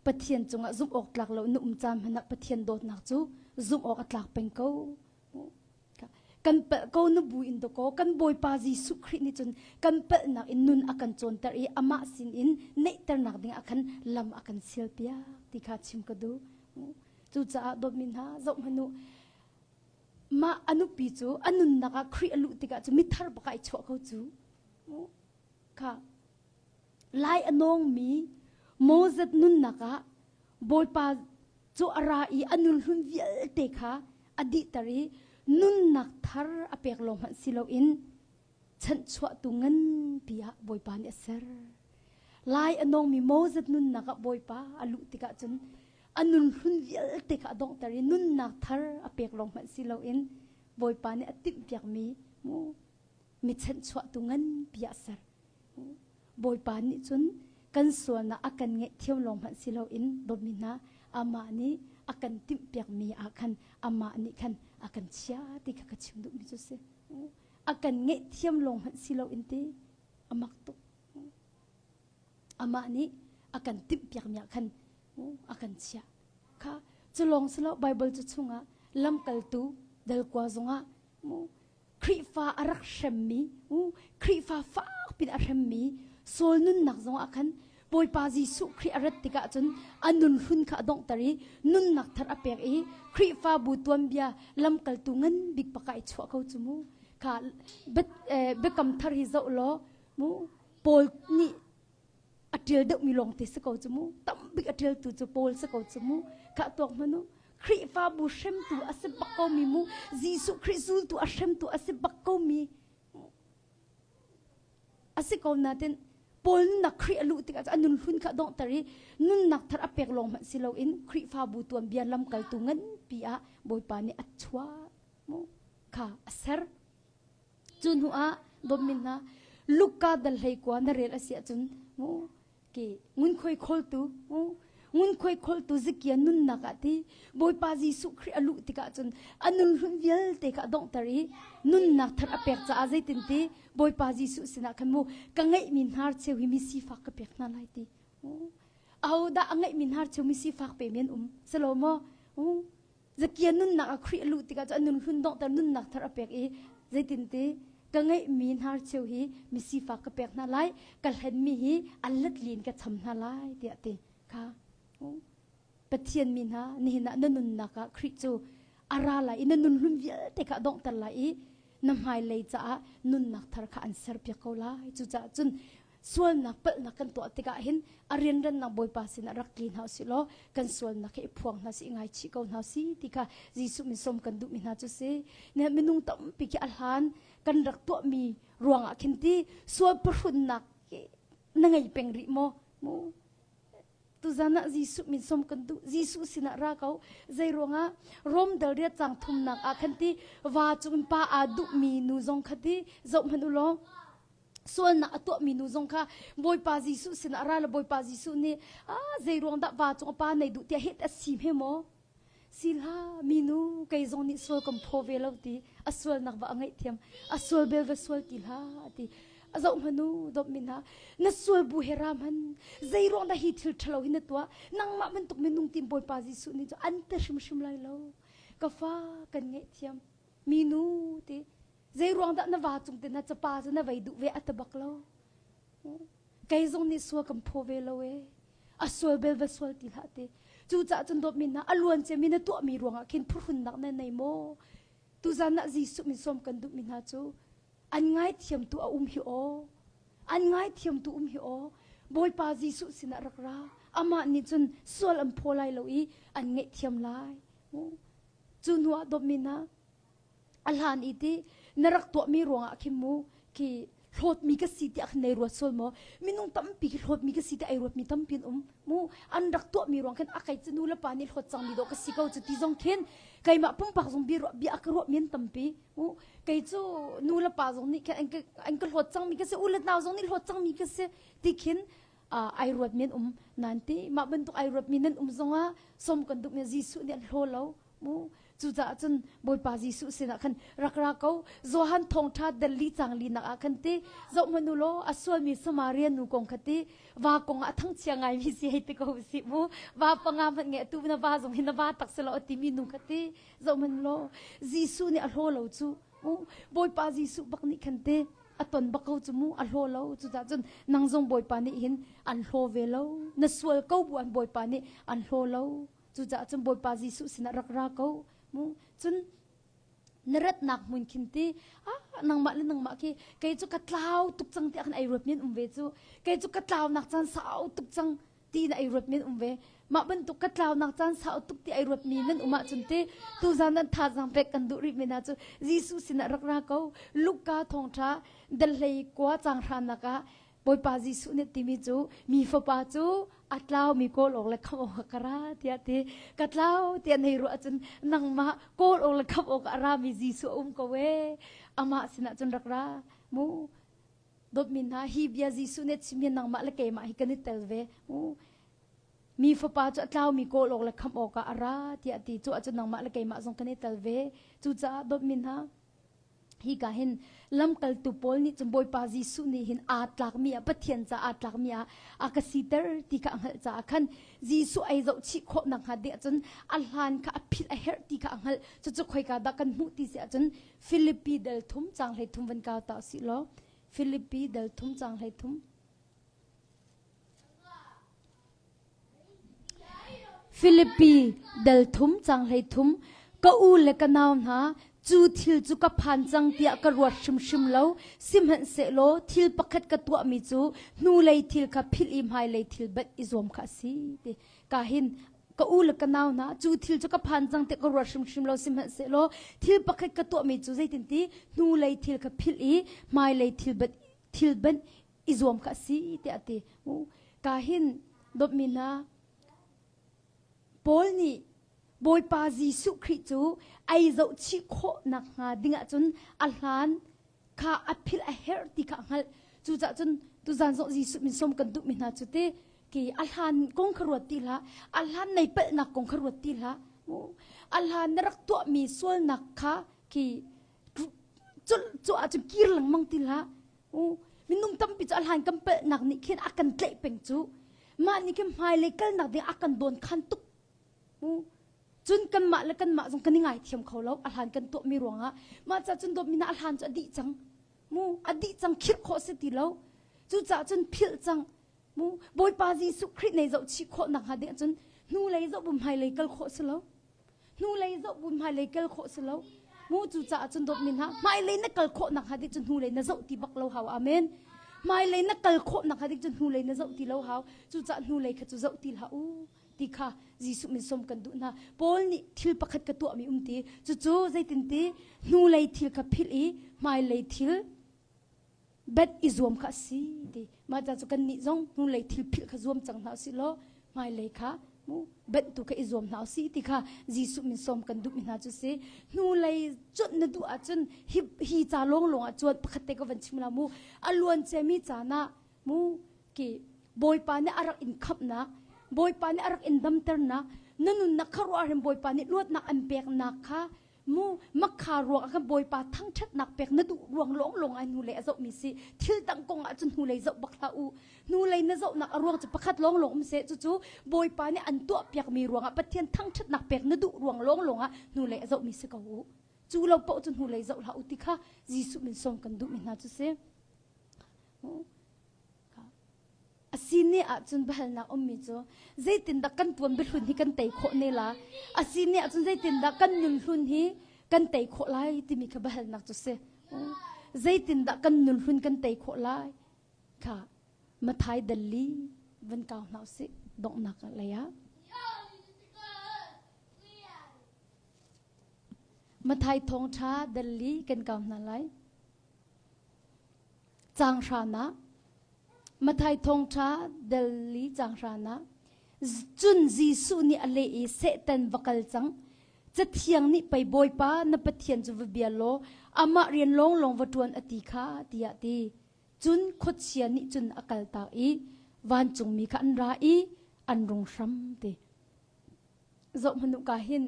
ปะเทียนจงซุ่มออกหลักเราหนุ่มจามหันปะเทียนโดดหนักจูซุ่มออกหลักเป็นเขากันเปะเขาหนุ่มบุอินโตโกกันบอยปาจีสุครินี่จนกันเปะหนักอินนุนอากันจนแต่อีอามาสินอินเนตแต่หนักดิ่งอากันลำอากันเสียเปียติขาชิมก็ดูจูจ้าดมินฮะจบมนุมาอนุปีจูอนุนนักครีอลุติกาจูมิทาร์บกไอชัวเขาจูค่ะลายอนงมีโมเสสนุนนักะบอยปาจูอาราอีอนุลุนเวลเตค่ะอดีตรีนุนนักทาร์อเปกลมหันสิโลอินฉันชัวตุงันปียบอยปาเนเซอร์ลายอนงมีโมเสสนุนนักะบอยปาอลุติกะจนอนุลุนเวลเตค่ะดงตรีนุนนักทาร์อเปกลมหันสิโลอินบอยปาเนอติมเปียกมีฉันชัวตุงันปียเซอร์บอยปานี่จนกันส่วนนะอากันเงะเที่ยวลงหันสิเราอินดมินะอามานี่อากันติมเปียกมีอากันอามานี่กันอากันเชียติกะกะชิมดุมิจุเสอากันเงะเที่ยวลงหันสิเราอินตีอามักตุอามานี่อากันติมเปียกมีอากันอากันเชียค่ะจะลองสละไบเบิลจะชงะลำกัลตูเดลกว่าจงะครีฟ้าอารักเชมมีครีฟ้าฟ้าปิดอาเชมมีโซลนุนนักจงอาคันบอยปาจีสุครีอารัตติกะจนอันนุนหุนข้าดงตารีนุนนักทาร์อเปกอีครีฟ้าบูตวนเบียลำกัลตุงันบิกปะกายชัวเขาจมูค่ะเบ็ดกำทาร์ฮิโซโลมูโพลนี่อัดเดียดมีลงติสเขาจมูตั้มบิกอัดเดียตุจูโพลสเขาจมูข้าตัวมนุครีฟ้าบูเชมตัวอาศัยบักเขามีมูจีสุคริสูตัวอาเชมตัวอาศัยบักเขามีอาศัยเขานาเดนปอลนักครีอลุติกาอันนุนหุ่นข้าดองตารีนุนนักทาร์อเปกลงมันสิเราอินครีฟ้าบูตัวเบียลำกัลตุงันปีอาบอยปานี่อัจฉวาโมค่ะเซอร์ chun hua domin na luka dal hai kwa na rel asia chun mu ki ngun khoi khol tu ngun khoi khol tu zikia nun na ka ti boy pa Jesu khri alu ti ka chun anun hun vial te ka dong tari nun na thar apek cha azai tin ti boy pa Jesu sina kan mu ka ngai min har cheu hi mi si fa ka pek na lai ti au da angai min har cheu mi si fa pe men salomo zakia nun na khri alu ti ka anun hun dong tar nun na thar apek e zai tin ti ka ngai min har cheu hi mi si fa ka pek na lai kal hen mi hi allat lin ka cham na lai ti ati ka pathian min ha ni na nanun na ka khri chu ara la in nun lum vial te ka dong tar lai nam hai lei cha nun nak thar kha answer pe ko lai chu cha chun sual nak pal nak kan to te ka hin arian ran na boy pa sin rak clean house lo kan sual nak e phuang na si ngai chi ko na si ti ka Jesu min som kan du min ha chu se ne minung tam pi ki alhan kan rak to mi ruang a khin ti sual phun nak na ngai peng ri mo tu zana Jesu min som kan du Jesu sina ra kau zai ronga rom dal ria chang thum nak a khan ti wa chung pa a du mi nu zong khati zom hanu lo sual na ato mi nu zong kha boy pa Jesu sina ra la boy pa Jesu ni zai rong da wa chung pa nei du tia het a sim he mo silha minu kai zong ni sual kam pho ve lo ti aswal nak ba angai thiam aswal bel ve sual ti la ti azau manu dop minha na sual bu heram han zai rong da hi thil thalo hin twa nang ma man tuk minung tim boy pa Jesu ni jo anta shim lai lo ka fa kan nge thiam minu ti zai rong da na wa chung te na chapa na vai du ve atabak lo kai zong ni sual kam pho ve lo e aswal bel ve sual ti la te chu cha chun dop minha alwan che min to mi ronga khin phun nak na nei mo tu zana Jesu min som kan du minha chu an ngai thiam tu hi o an ngai thiam tu hi o boy pa Jesu sina rakra ama ni chun sual am pholai lo i an ngai thiam lai chun wa domina alhan iti narak to mi ronga khimu ki hlot mi ka si ti ak nei ro sol mo minung tam pi hlot mi ka si ti ai rot mi tam pin mu an rak to mi rong khan akai chunu la pa ni hlot chang mi do ka si ko chu ti jong khen kai ma pum pak jong bi ak ro min tam pi mu kai chu nu la pa jong ni ka an ka hlot chang mi ka se ulat naw jong ni hlot chang mi ka se ti khin ai rot min nanti ma ben tu ai rot min nan zonga som kan du me Jesu ni hlo lo mu chu cha chun boy pa Jesu sina khan rakra ko zohan thong tha dali changli na khan te zo manulo aswal mi samarian nu kong khati wa kong athang chiangai mi si hete ko si mu wa panga man nge tu na wa zong hina wa takselo ti mi nu khati zo manulo Jesu ni alho lo chu boy pa Jesu bakni khan te aton bakau chu mu alho lo chu cha chun nangjong boy pa ni hin alho ve lo na swal ko bu an boy pa ni alho lo chu cha chun boy pa Jesu sina rakra ko mu chun narat nak mun khinti nang ma ki kai chu katlaw tuk chang ti an ai rop min umve chu kai chu katlaw nak chan sau tuk chang ti na ai rop min umve ma ban tuk katlaw nak chan sau tuk ti ai rop min nan uma chun te tu zan nan tha jang pe kan du ri mina chu Jesu sina rakra ko luka thong tha dal lei kwa chang ran naka boy pa Jesu ne timi chu mi fa pa chu atlaw mi kol ong la kham ok kara tia te katlaw tia nei ru achun nang ma kol ong la kham ok ara mi Jesu ko we ama sina chun rakra mu dot min ha hi bia Jesu ne chimi nang ma la ke ma hi kan tel ve mu mi fa pa chu atlaw mi kol ong la kham ok ara tia ti chu achun nang ma la ke ma jong kan tel ve chu cha dot min ha hi ka hin lam kal tu pol ni chumboy pa Jesu ni hin atlak mi a pathian cha atlak mi a ka sitar ti ka anghal cha khan Jesu ai zo chi kho nang ha de chun alhan ka phil a her ti ka anghal chu chu khoi ka da kan mu ti se chun Philippi dal thum chang hlei thum van ka ta si lo Philippi dal thum chang hlei thum Philippi dal thum chang hlei thum ka u le ka naw na chu thil chu ka phan chang tia ka ruat shim lo sim han se lo thil pakhat ka tua mi chu nu lei thil ka phil im hai lei thil bat izom kha si te ka hin ka u la ka naw na chu thil chu ka phan chang te ka ruat shim lo sim han se lo thil pakhat ka tua mi chu zai tin ti nu lei thil ka phil i mai lei thil ban izom kha si te ate ka hin dop mina pol ni boy pa Jesu Christ chu ai zo chi kho nak nga dinga chun alhan ข้าอภิลเฮร์ติข้าหัลจูจ่าจนตุจานส่งจีสุมินสมกันดุมินาจุเตกีอัลฮันกงขรวดตีละอัลฮันในเป็ดนักกงขรวดตีละอัลฮันนรักตัวมีส่วนนักค่ะกีจุอาจจะกีร์หลังมังตีละมินุ่มตั้มปิจอัลฮันกัมเป็ดนักนี่เขียนอากันเตะเป็งจูมานี่เข้มหายเลยกันนักเดียอากันโดนขันตุกจนกันมาแล้วกันมาจงกันยังไงเทียมเขาแล้วอัลฮันกันตัวมีรวงอ่ะมาจากจนโดนมินาอัลฮันจะอดีจังอดีจังคิดโคสิตีแล้วจูจ่าจนพิลจังบอยปาจีสุคริตในเจ้าชีโคนักหาเดียจนนู่เลยเจ้าบุญไฮเลยกัลโคสิแล้วนู่เลยเจ้าบุญไฮเลยกัลโคสิแล้วจูจ่าจนโดนมินฮะไม่เลยนักกัลโคนักหาเดียจนนู่เลยนะเจ้าตีบักเราหาวอาเมนไม่เลยนักกัลโคนักหาเดียจนนู่เลยนะเจ้าตีเราหาวจูจ่านู่เลยขจูเจ้าตีละตีค่ะจีสุมินสมกันดูนะปอลนี่ทิลปักขัดกระตัวมีตีจู่ใจตินตีนู่เลยทิลกับพิลไม่เลยทิลเบ็ดอิจวมข้าสิดีมาจากจุกันนิจงนู่เลยทิลพิลข้าจวมจังหนาสิโลไม่เลยค่ะเบ็ดตุกอิจวมหนาสิดีค่ะจีสุมินสมกันดูมินาจุเสนู่เลยจุดนดูอาจุนฮีจ่าลงอาจวนปักขัดเตกวันชิมลาอลวนเจมีจานะกีบอยปานี่อารักอินคับนักบอยปานี่อารักอินดัมเตอร์นักนั่นนักข้ารวาริมบอยปานี่ลวดนักอันเปียกนักค่ะมักขารวงกันบอยปาทั้งชัดนักเปียกนั่นดูรวงลงไอ้นูเลยจะมีสิทิลตังกงอาจนนูเลยจะบักลานูเลยนั่นจะนักรวงจะประคัดลงมันเสจู่บอยปานี่อันตัวเปียกมีรวงปะเทียนทั้งชัดนักเปียกนั่นดูรวงลงนูเลยจะมีสิกาจู่เราเปาจนนูเลยจะลาติค่ะจีสุมินสมกันดูมินาจุเสasini achun bahal na ommi cho zaitin da kan tuam be hlun hi kan tei kho ne la asini achun zaitin da kan nun hlun hi kan tei kho lai ti mi kha bahal nak chu se zaitin da kan nun hlun kan tei kho lai kha mathai dalli van kaw nau se dong nak la ya mathai thong tha dalli kan kaw na lai chang shanaมาไทยทงช้าเดลีจังรานะจุนจีสุนี่อะไรเสตันวักลจังจะเที่ยงนี่ไปบอยป้านปะเทียนจุวเบียโลอามาเรียนลงวัตวนอติคาติยาตีจุนขดเชียนี่จุนอากาลตาอีวันจงมีขันราอีอันรงซ้ำตีจบมนุกาหิน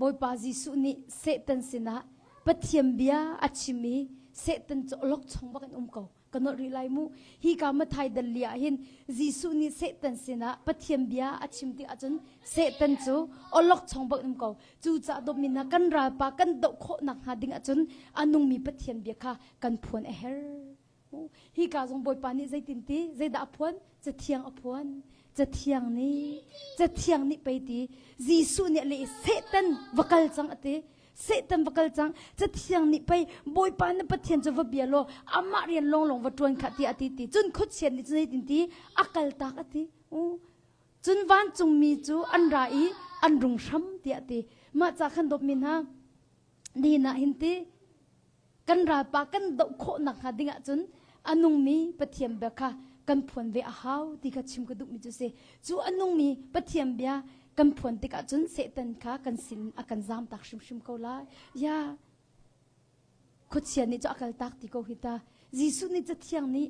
บอยป้าจีสุนี่เสตันสินะปะเทียมเบียอัชิมีเสตันจะลกชงบักันเก่ากันนรีไลมูฮีกามาไทยดัลเลียหินจีสุนี่เสตันสินะปะเทียมเบียอาชิมติอาจนเสตันจูอลอกชงบักนุ่มเก่าจูจ่าดมินากันราปากันดอกโคนักหาดิงอาจนอานุงมีปะเทียมเบียค่ะกันพวนเฮร์ฮีกาจงบอยปานี่ใจตินตีใจดาพวนจะเทียงอพวนจะเทียงนี่ไปตีจีสุนี่เลยเสตันวักลจังอติเสตันวักลจังจะเที่ยงนี่ไปบอยปานปะเทียนจะวเบียโลอามาเรียนลงวัตวนขัดตีอติตีจนขดเชียนนี่จนตินตีอากาลตากอติจนวันจงมีจูอันไรอันรุงช้ำตีอติมาจากขันดบมินฮะดีนะหินตีกันราปากันดกโคนักหาดิงจนอนุงมีปะเทียมเบค่ะกันพวนเวอาหาวตีกัดชิมกระดุกมิจูเซจูอนุงมีปะเทียมเบียกันพวนติกาจนเสตันค่ะกันสินอากันจามตักชิมเขาละยาขดเชียนนี่จะอากันตักติโกหิตาจีสุนี่จะเที่ยงนี้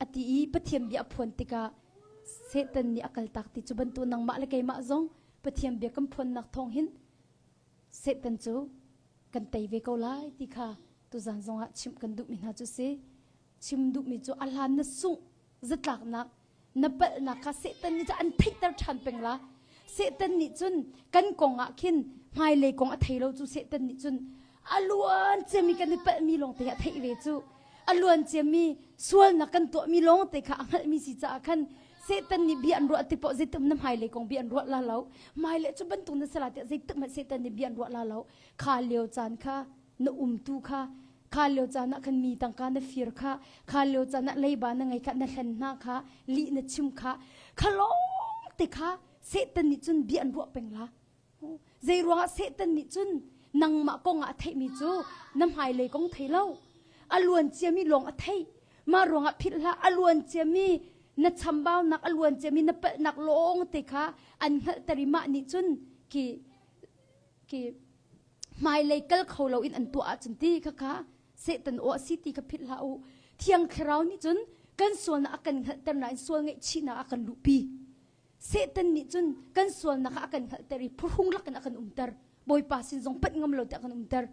อติอีปะเทียมเบียพวนติกาเสตันนี่อากันตักติจุบันตัวนังมาเลกัยมาจงปะเทียมเบียกันพวนนักทองหินเสตันจูกันไตเวเขาละติค่ะตัวจานจงหะชิมกันดุมินาจุเซชิมดุมิจูอัลฮันนัสสุจัดหลักนักนับเปนักค่ะเสตันนี่จะอันทิตร์ชันเป็นละเสตันนิจุนกันกงอาคินไม่เลยกงอาไทยเราจูเสตันนิจุนอลวนเจมีกันเปมีลงเตะไทยเวจูอลวนเจมีส่วนนักกันตัวมีลงเตะค่ะอันมีสิจ่าคันเสตันนิบีอันรัวติปอเจตุมน้ำไม่เลยกงบีอันรัวลาเลาไม่เลยจุบันตุนสลัดเจตุมเสตันนิบีอันรัวลาเลาข้าเลียวจานค่ะนตูค่ะข้าเลียวจานคันมีตังการนฟิร์ค่ะข้าเลียวจานเลยบ้านไงค่ะนั่นเห็นหน้าค่ะลีนชิมค่ะข้าลงเตะค่ะเสตันนิจุนเบียนรัวเป็นละใจรัวเสตันนิจุนนังมากงอาเทมิจูน้ำหายเลยกงเทเล่าอลวนเจมีลงอาเทมารวงอภิละอลวนเจมีนัดชำบ้านักอลวนเจมีนักลงเตค่ะอันตริมานิจุนกีหมายเลยกัลเขาเราอินอันตัวอาจุนตีค่ะ เสตันโอสิติกับพิลาอูเที่ยงคราวนี้จนกันส่วนนักกันแต่ไหนส่วนไงชีนากันลุปีเสตันนี้จนกันส่วนนักกันแต่ริพุ่งลักกันกันตร์บอยป้าสินทรงเป็ดงามโลดแต่กันตร์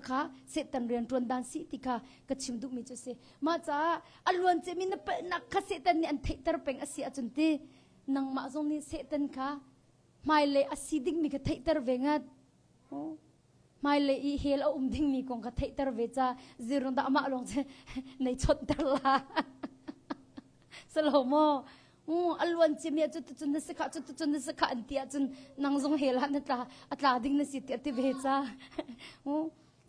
ค่ะเสตันเรียนรวนดานสิติค่ะกชิมดุมิจุเสมาจ้าอลวนเจมินเป็ดนักค่ะเสตันนี่อันเทตร์เป็นอาศัยจนที่นังมาทรงนี้เสตันค่ะไม่เลยอาศัยดิ้งมีกเทตร์เวงัดไม่เลยอีเฮลเอาดิ้งมีกงกเทตร์เวจ้าจีรุนดามาลงเจในชดตลาสโลโมอลวนเจมีจุดนสกัดจุดนสกัดอันที่จนนังทรงเฮลนั่นตาอัตลาดิ้งนสิทธิ์ที่เวจ้า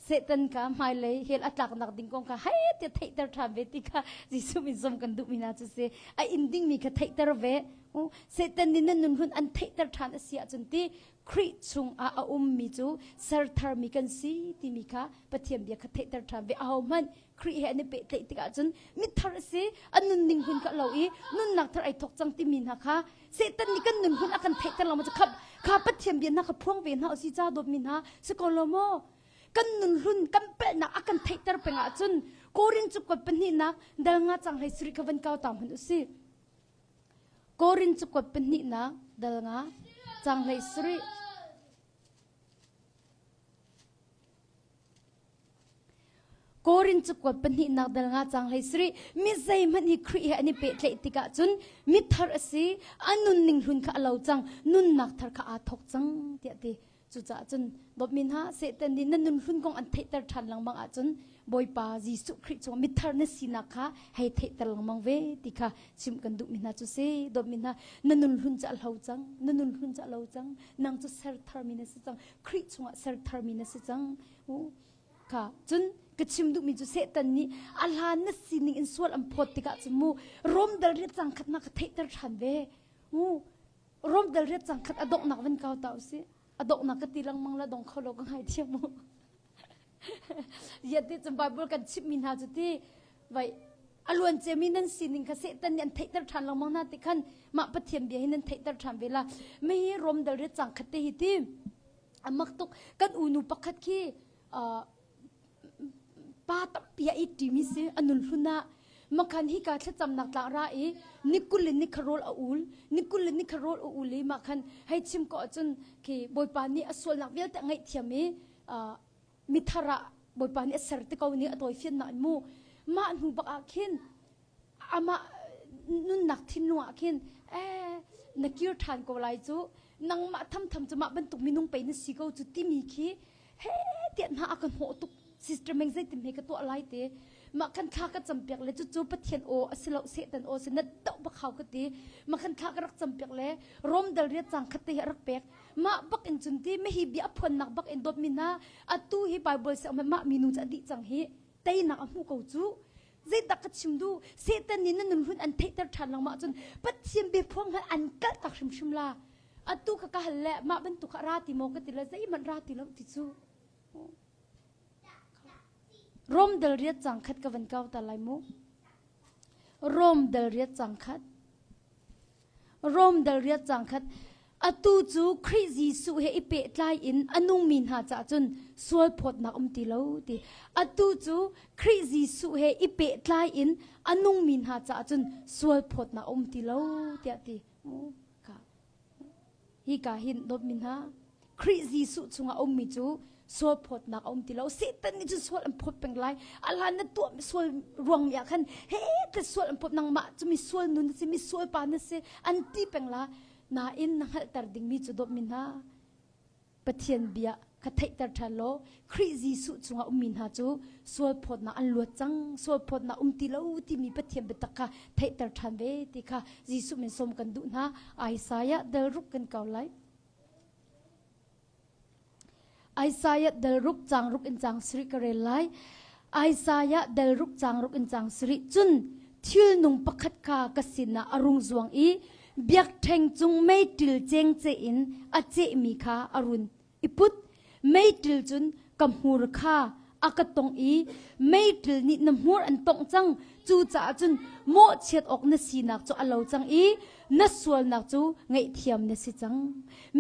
เสตันค่ะไม่เลยเฮลอัตลานักดิ้งกงค่ะให้เทเตร์ทำเวติค่ะจิสุมิซอมกันดุมินาจุเสไออินดิ้งมีกเทตร์เวเสตันนี่นั่นนุ่นอันเทตร์ทานเสียจนที่คริชุงอามีจูเซอร์ทาร์มีกันสีที่มีค่ะปะเทียมเบียกเทตร์ทานเวเอามันคริเฮนเปเตติกาจนมิทาร์สีอันนุ่นนิ่งหุ่นกับเราอีนุ่นนักทาร์ไอทกจังที่มีนะคะเสตันนี่กันนุ่นหุ่นอากันเทตร์เรามันจะขับข้าปะเทียมเบียนักพวงเวียนหาสิจ้าดมินหาสกอลโมกันนุ่นหุ่นกันเป็นนักอากันเทตร์เป็นอาจนโกรินจุกกับเป็นนี่นักเดลงาจังให้สริกวันเก่าตามหันอุสิโกรินจุกกับเป็นนี่นักเดลงาจังให้สริโกรินจุกวัดเป็นหินักเดลงาจังเลยสรีมิใจมันฮิครีอันนี้เป็ดเลยติกาจุนมิทาร์สีอันนุนนิ่งหุนข้าเราจังนุนนักทาร์ข้าอาทกจังเดียดีจุจ้าจุนดบมินฮะเสตันดินนุนหุนกงอันเทตร์ทันลังบังอาจุนบอยปาจีสุคริจงมิทาร์เนสีนักข้าให้เทตร์ลังบังเวติกาชิมกันดุมินฮะจุเสดบมินฮะนุนหุนจะเราจังนุนหุนจะเราจังนางจุเซอร์ทาร์มินสจังคริจงเซอร์ทาร์มินสจังค่ะจุนกชิมดุมิจุเสตันนี้อัลฮานัสสินิอินสวลอัมพอติกาจมูรวมเดลเรียจังขัดนักเทตร์ชันเวรวมเดลเรียจังขัดอดอกนักวันเก่าเต่าสิอดอกนักตีลังมังละดองเขาโลกังไฮเทียมูยัดที่จำบาบุลกันชิมมินหาจุดที่ไว้อลวนเจมินันสินิงกเสตันยันเทตร์ชันลังมังนาติขันมาปะเทียมเบียหินันเทตร์ชันเวลาไม่รวมเดลเรียจังขัดเตหิติอามักตุกกันอูนูปักขัดขี้ป้าตับเปียอีทีมิเสอนุลฟุนะมาคันฮิกาชะจำนักตาราเอนิกุลินิคารอลอูลนิกุลินิคารอลอูลีมาคันให้ชิมก็จนคีบอยปานีอสวลนักเวลแต่ไงเทียมมิทาระบอยปานีเสร์ติกาวนี้อตัวฟินนันมูมาหนูบักอาคินอามานุนนักทินนัวคินนักยูทานก็ไลจูนังมาทำจะมาบรรทุกมินุงไปนสิกาวจุดที่มีคีเฮ้เดียนหาอากันหัวตุกซิสเตอร์เมงใจติมให้กับตัวอะไรเตะมาคันข้าก็จำเปียกเลยจู่ๆปะเทียนโอสิเราเสตันโอสินัดตบเขาก็ตีมาคันข้าก็รักจำเปียกเลยรวมเดลเรียจังคัดเตะรักเปียกมาบักอินจุนตีไม่ฮิบีอพนนักบักอินดบมินาอัตุฮิไบเบิลเสอมามีนูจะดิจังฮิเตยนักอมูกูจูใจตักชิมดูเสตันนี่นั่นนุ่นอันเทตร์ชันลังมาจนปะเทียนเบียพวงหันอันกัดตักชิมลาอัตุข้าก็หันแหละมาบรรทุกราติโมกติละใจมันราติแล้วติจูร่มเดลเรียจังคัดกับวันเก่าแต่ไรมุร่มเดลเรียจังคัดร่มเดลเรียจังคัดอตูจูคริจีสุเฮอิเปตไลอินอนุมินหาจ่าจนสวยพดนักตีเลวตีอตูจูคริจีสุเฮอิเปตไลอินอนุมินหาจ่าจนสวยพดนักตีเลวตีตีค่ะฮิกาหินดบมินหาคริจีสุจุงมิจูสวดพดนักตีเลวเสตันนี่จะสวดอันพดเป็นไรอะไรนั่นตัวสวดรวงอยากขันเฮ้แต่สวดอันพดนางมาจะมีสวดนุนจะมีสวดปานนั่นสิอันที่เป็นไรนาอินนังตัดดิ่งมีจุดมินหาปะเทียนเบียคัดเทตัดทันโลคริจีสุจุงมินหาจูสวดพดนักอันลวดจังสวดพดนักตีเลวที่มีปะเทียนเบตักค่ะเทตัดทันเวติค่ะจีสุมินสมกันดุนะไอซายะเดลรุกกันเก่าไรไอซายะเดลรุกจังรุกอินจังสริกเรลัยไอซายะเดลรุกจังรุกอินจังสริจุนทิลนุงปักขัดคากสินะอรุงจวงอีเบียกแทงจุงไม่ติลเจงเจอินอาเจมีคาอรุณอิพุตไม่ติลจุนกำหูรคา akatong i meitil ni namur an tong chang chu cha chun mo chet ok na sinak chu alo chang i na sual nak chu ngai thiam na si chang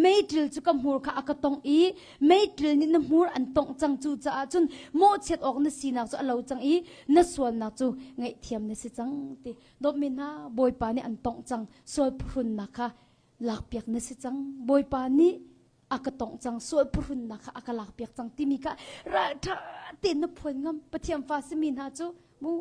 meitil chu kamhur kha akatong i meitil ni namur an tong chang chu cha chun mo chet ok na sinak chu alo chang i na sual nak chu ngai thiam na si chang ti dop min ha boy pa ni an tong chang sol phun na kha lak piak na si chang boy pa ni akatong chang sol phun na kha akalak piak chang timika ra tha tin na phun ngam pathiam fa simin ha chu mu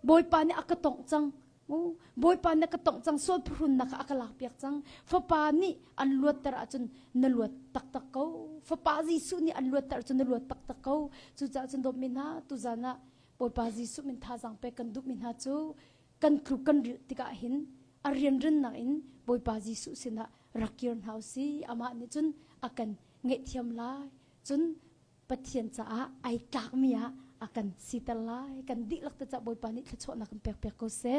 boy pa ni akatong chang mu boy pa na katong chang sol phun na kha akalak piak chang fa pa ni an luat tar achun na luat tak tak ko fa pa jisu ni an luat tar chun na luat tak tak ko chu cha chun dop min ha tu jana boy pa jisu min tha jang pe kan dup min ha chu kan khru kan tika hin arian ren na in boy pa jisu sina rakir hausi ama ni chun akan nge thiam lai chun pathian cha ai kak mia akan sitalai kan di lak ta cha boy pa ni thachona kan pek pek ko se